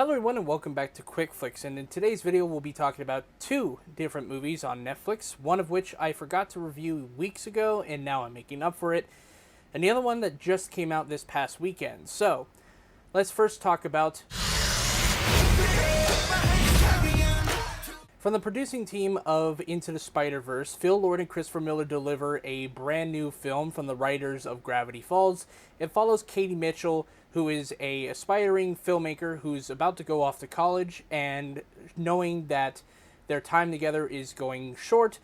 Hello everyone and welcome back to Quickflicks, and in today's video we'll be talking about two different movies on Netflix, one of which I forgot to review weeks ago and now I'm making up for it, and the other one that just came out this past weekend. So, let's first talk about... From the producing team of Into the Spider-Verse, Phil Lord and Christopher Miller deliver a brand new film from the writers of Gravity Falls. It follows Katie Mitchell, who is a aspiring filmmaker who's about to go off to college, and knowing that their time together is going short,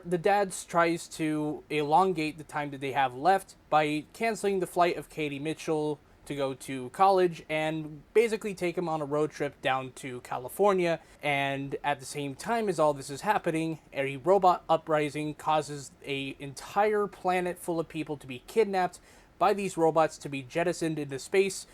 the dad tries to elongate the time that they have left by canceling the flight of Katie Mitchell to go to college and basically take him on a road trip down to California. And at the same time as all this is happening, a robot uprising causes an entire planet full of people to be kidnapped by these robots, to be jettisoned into space,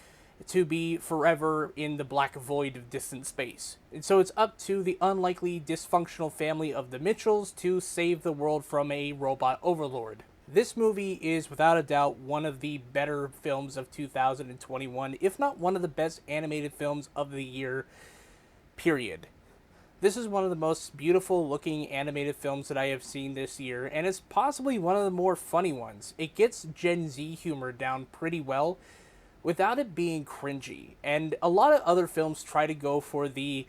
to be forever in the black void of distant space. And so it's up to the unlikely dysfunctional family of the Mitchells to save the world from a robot overlord. This movie is without a doubt one of the better films of 2021, if not one of the best animated films of the year, period. This is one of the most beautiful looking animated films that I have seen this year, and it's possibly one of the more funny ones. It gets Gen Z humor down pretty well without it being cringy, and a lot of other films try to go for the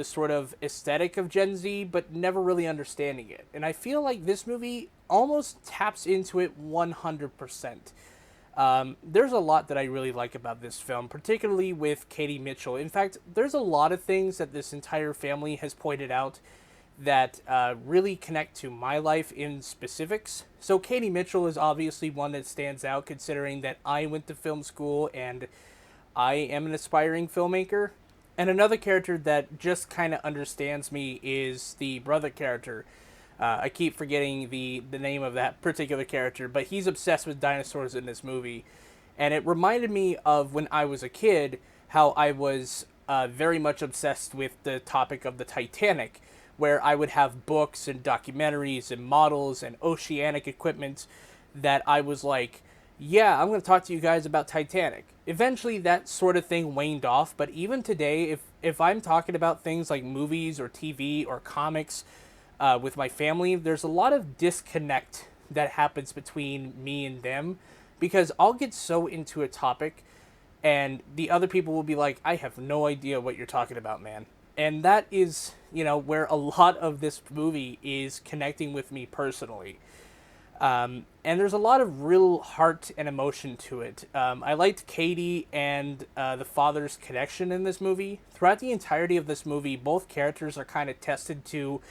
sort of aesthetic of Gen Z, but never really understanding it. And I feel like this movie almost taps into it 100%. There's a lot that I really like about this film, particularly with Katie Mitchell. In fact, there's a lot of things that this entire family has pointed out that really connect to my life in specifics. So Katie Mitchell is obviously one that stands out, considering that I went to film school and I am an aspiring filmmaker. And another character that just kind of understands me is the brother character. I keep forgetting the name of that particular character, but he's obsessed with dinosaurs in this movie. And it reminded me of when I was a kid, how I was very much obsessed with the topic of the Titanic, where I would have books and documentaries and models and oceanic equipment that I was like, yeah, I'm going to talk to you guys about Titanic. Eventually, that sort of thing waned off, but even today, if I'm talking about things like movies or TV or comics with my family, there's a lot of disconnect that happens between me and them, because I'll get so into a topic, and the other people will be like, I have no idea what you're talking about, man. And that is, where a lot of this movie is connecting with me personally. And there's a lot of real heart and emotion to it. I liked Katie and the father's connection in this movie. Throughout the entirety of this movie, both characters are kind of tested to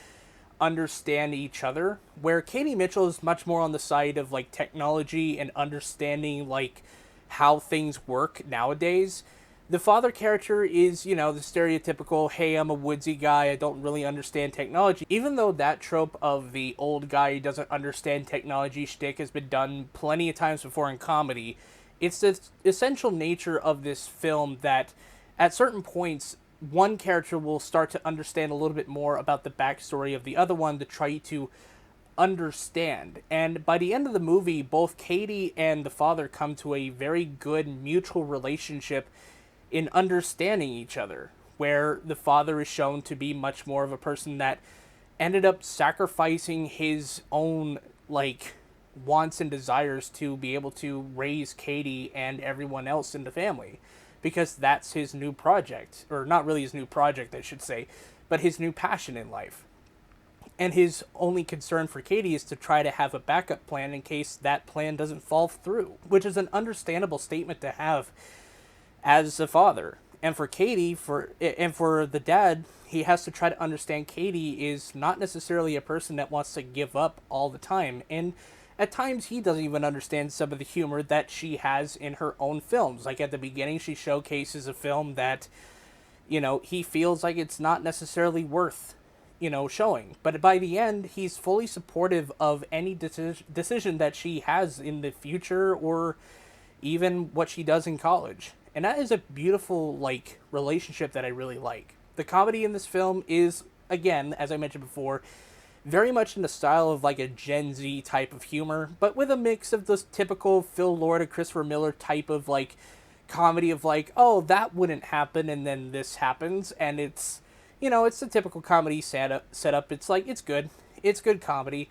understand each other, where Katie Mitchell is much more on the side of like technology and understanding like how things work nowadays. The father character is, the stereotypical, hey, I'm a woodsy guy, I don't really understand technology. Even though that trope of the old guy who doesn't understand technology shtick has been done plenty of times before in comedy, it's the essential nature of this film that at certain points, one character will start to understand a little bit more about the backstory of the other one to try to understand. And by the end of the movie, both Katie and the father come to a very good mutual relationship in understanding each other, where the father is shown to be much more of a person that ended up sacrificing his own wants and desires to be able to raise Katie and everyone else in the family, because that's his new project, or not really his new project, I should say, but his new passion in life. And his only concern for Katie is to try to have a backup plan in case that plan doesn't fall through, which is an understandable statement to have as a father. And for Katie, for the dad, he has to try to understand Katie is not necessarily a person that wants to give up all the time. And at times, he doesn't even understand some of the humor that she has in her own films. Like at the beginning, she showcases a film that, he feels like it's not necessarily worth, showing. But by the end, he's fully supportive of any decision that she has in the future, or even what she does in college. And that is a beautiful, relationship that I really like. The comedy in this film is, again, as I mentioned before, very much in the style of a Gen Z type of humor, but with a mix of this typical Phil Lord and Christopher Miller type of comedy of like, oh, that wouldn't happen, and then this happens, and it's, it's a typical comedy setup. It's like, it's good comedy.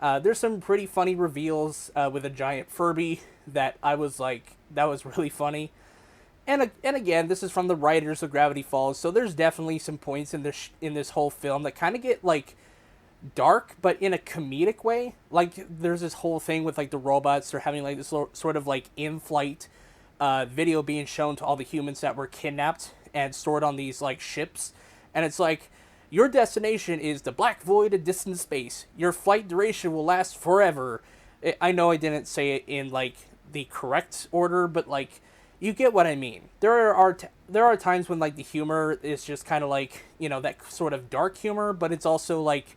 There's some pretty funny reveals with a giant Furby that I was like, that was really funny. And again, this is from the writers of Gravity Falls, so there's definitely some points in this whole film that kind of get like dark, but in a comedic way. Like there's this whole thing with like the robots. They're having like this sort of like in-flight video being shown to all the humans that were kidnapped and stored on these like ships, and it's like, your destination is the black void of distant space. Your flight duration will last forever. I know I didn't say it in like the correct order, but like, you get what I mean. There are times when like the humor is just kind of like, that sort of dark humor, but it's also like,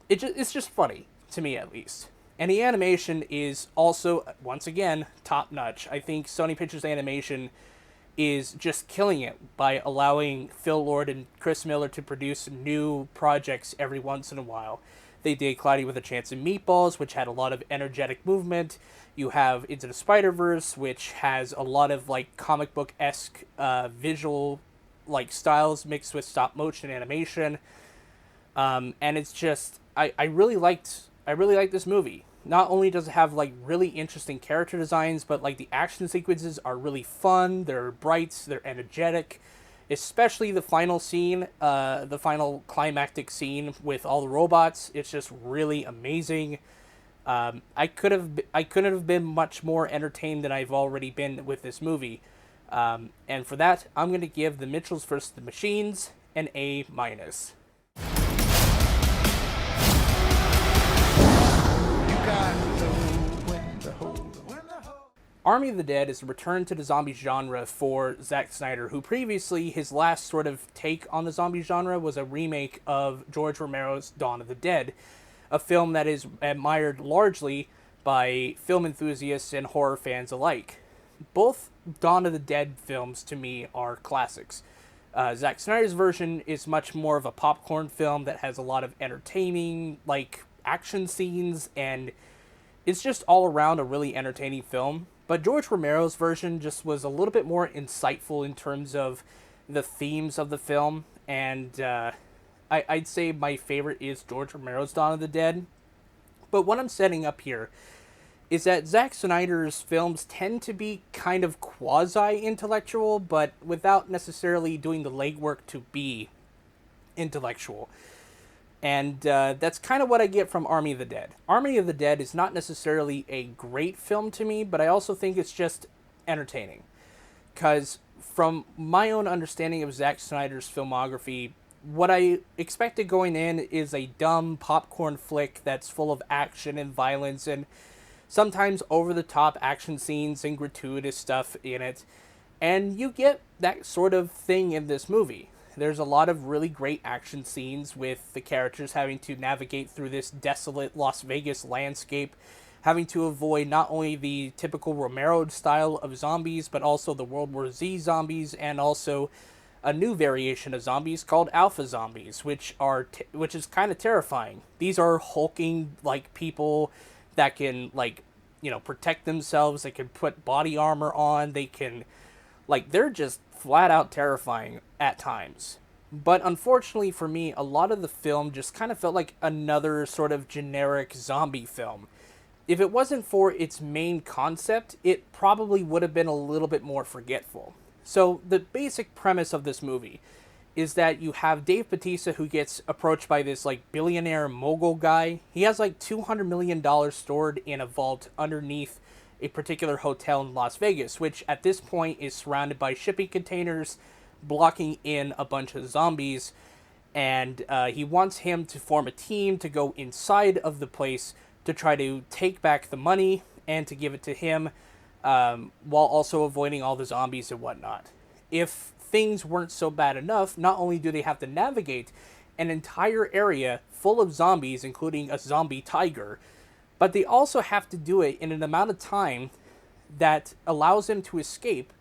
it's just funny to me, at least. And the animation is also, once again, top notch. I think Sony Pictures Animation is just killing it by allowing Phil Lord and Chris Miller to produce new projects every once in a while. They did Cloudy with a Chance of Meatballs, which had a lot of energetic movement. You have Into the Spider-Verse, which has a lot of like comic book-esque visual like styles mixed with stop motion animation. And it's just, I really liked this movie. Not only does it have like really interesting character designs, but like the action sequences are really fun. They're bright, they're energetic. Especially the final scene, the final climactic scene with all the robots. It's just really amazing. I couldn't have been much more entertained than I've already been with this movie. And for that, I'm going to give The Mitchells vs. the Machines an A-. Army of the Dead is a return to the zombie genre for Zack Snyder, who previously, his last sort of take on the zombie genre was a remake of George Romero's Dawn of the Dead, a film that is admired largely by film enthusiasts and horror fans alike. Both Dawn of the Dead films, to me, are classics. Zack Snyder's version is much more of a popcorn film that has a lot of entertaining, like, action scenes, and it's just all around a really entertaining film. But George Romero's version just was a little bit more insightful in terms of the themes of the film, and I'd say my favorite is George Romero's Dawn of the Dead. But what I'm setting up here is that Zack Snyder's films tend to be kind of quasi-intellectual, but without necessarily doing the legwork to be intellectual. And that's kind of what I get from Army of the Dead. Army of the Dead is not necessarily a great film to me, but I also think it's just entertaining. Because from my own understanding of Zack Snyder's filmography, what I expected going in is a dumb popcorn flick that's full of action and violence and sometimes over-the-top action scenes and gratuitous stuff in it. And you get that sort of thing in this movie. There's a lot of really great action scenes with the characters having to navigate through this desolate Las Vegas landscape, having to avoid not only the typical Romero style of zombies, but also the World War Z zombies, and also a new variation of zombies called Alpha Zombies, which is kind of terrifying. These are hulking like people that can protect themselves. They can put body armor on. They can they're just flat out terrifying at times. But unfortunately for me, a lot of the film just kind of felt like another sort of generic zombie film. If it wasn't for its main concept, it probably would have been a little bit more forgetful. So the basic premise of this movie is that you have Dave Bautista, who gets approached by this billionaire mogul guy. He has $200 million stored in a vault underneath a particular hotel in Las Vegas, which at this point is surrounded by shipping containers blocking in a bunch of zombies, and he wants him to form a team to go inside of the place to try to take back the money and to give it to him, while also avoiding all the zombies and whatnot. If things weren't so bad enough, not only do they have to navigate an entire area full of zombies, including a zombie tiger, but they also have to do it in an amount of time that allows them to escape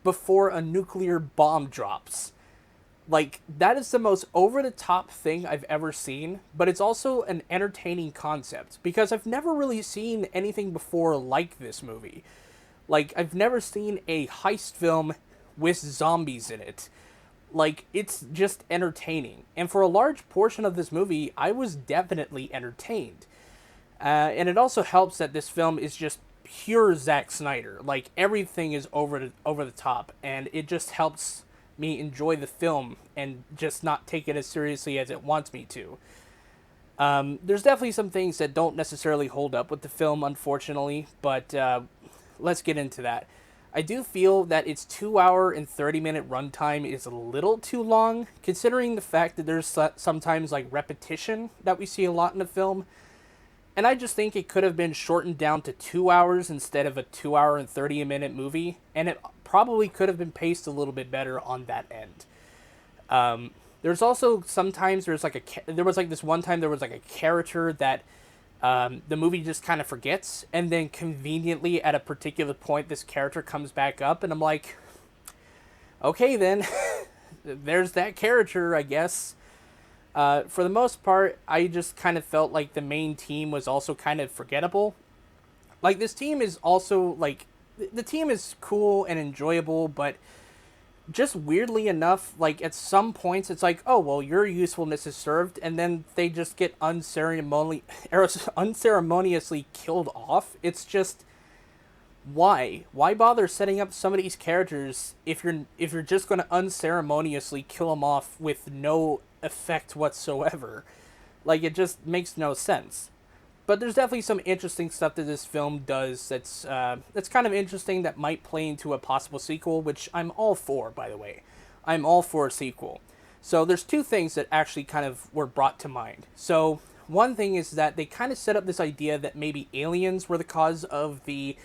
before a nuclear bomb drops. That is the most over-the-top thing I've ever seen, but it's also an entertaining concept, because I've never really seen anything before like this movie, Like, I've never seen a heist film with zombies in it. Like, it's just entertaining. And for a large portion of this movie, I was definitely entertained. And it also helps that this film is just pure Zack Snyder. Like, everything is over the top, and it just helps me enjoy the film and just not take it as seriously as it wants me to. There's definitely some things that don't necessarily hold up with the film, unfortunately, but let's get into that. I do feel that its 2 hour and 30-minute runtime is a little too long, considering the fact that there's sometimes like repetition that we see a lot in the film. And I just think it could have been shortened down to 2 hours instead of a 2 hour and 30-minute movie, and it probably could have been paced a little bit better on that end. There's also sometimes there was like this one time there was like a character that the movie just kind of forgets, and then conveniently at a particular point this character comes back up, and I'm like, okay then, there's that character, I guess. For the most part, I just kind of felt like the main team was also kind of forgettable. Like, this team is also, like, the team is cool and enjoyable, but just weirdly enough, like, at some points, it's like, oh, well, your usefulness is served, and then they just get unceremoniously killed off. It's just, why? Why bother setting up some of these characters if you're just going to unceremoniously kill them off with no effect whatsoever? Like, it just makes no sense. But there's definitely some interesting stuff that this film does that's kind of interesting that might play into a possible sequel, which I'm all for, by the way. I'm all for a sequel. So there's two things that actually kind of were brought to mind. So one thing is that they kind of set up this idea that maybe aliens were the cause of the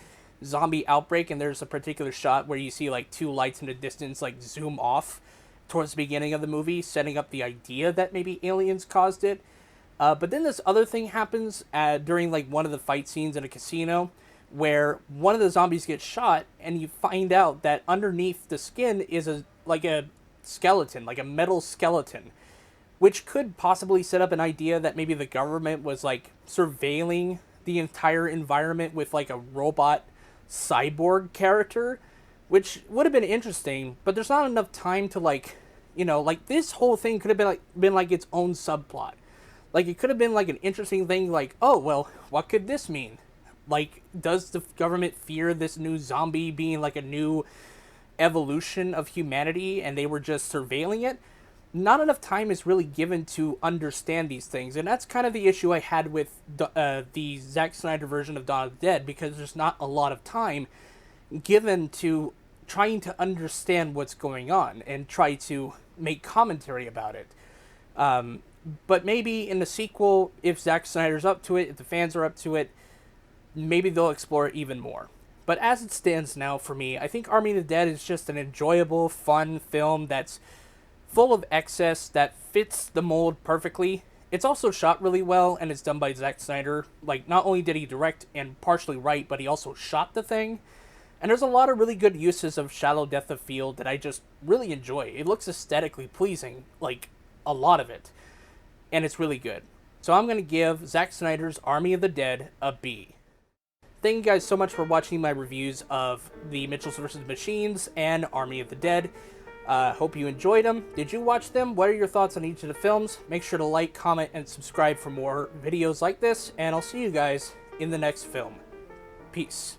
zombie outbreak, and there's a particular shot where you see like two lights in the distance like zoom off towards the beginning of the movie, setting up the idea that maybe aliens caused it. But then this other thing happens during like one of the fight scenes in a casino, where one of the zombies gets shot, and you find out that underneath the skin is a skeleton, like a metal skeleton, which could possibly set up an idea that maybe the government was like surveilling the entire environment with like a robot cyborg character, which would have been interesting. But there's not enough time to like, like this whole thing could have been like its own subplot. Like, it could have been, like, an interesting thing, like, oh, well, what could this mean? Like, does the government fear this new zombie being, like, a new evolution of humanity, and they were just surveilling it? Not enough time is really given to understand these things, and that's kind of the issue I had with the Zack Snyder version of Dawn of the Dead, because there's not a lot of time given to trying to understand what's going on and try to make commentary about it. But maybe in the sequel, if Zack Snyder's up to it, if the fans are up to it, maybe they'll explore it even more. But as it stands now for me, I think Army of the Dead is just an enjoyable, fun film that's full of excess, that fits the mold perfectly. It's also shot really well, and it's done by Zack Snyder. Like, not only did he direct and partially write, but he also shot the thing. And there's a lot of really good uses of shallow depth of field that I just really enjoy. It looks aesthetically pleasing, like, a lot of it. And it's really good. So I'm going to give Zack Snyder's Army of the Dead a B. Thank you guys so much for watching my reviews of The Mitchells vs. Machines and Army of the Dead. Hope you enjoyed them. Did you watch them? What are your thoughts on each of the films? Make sure to like, comment, and subscribe for more videos like this. And I'll see you guys in the next film. Peace.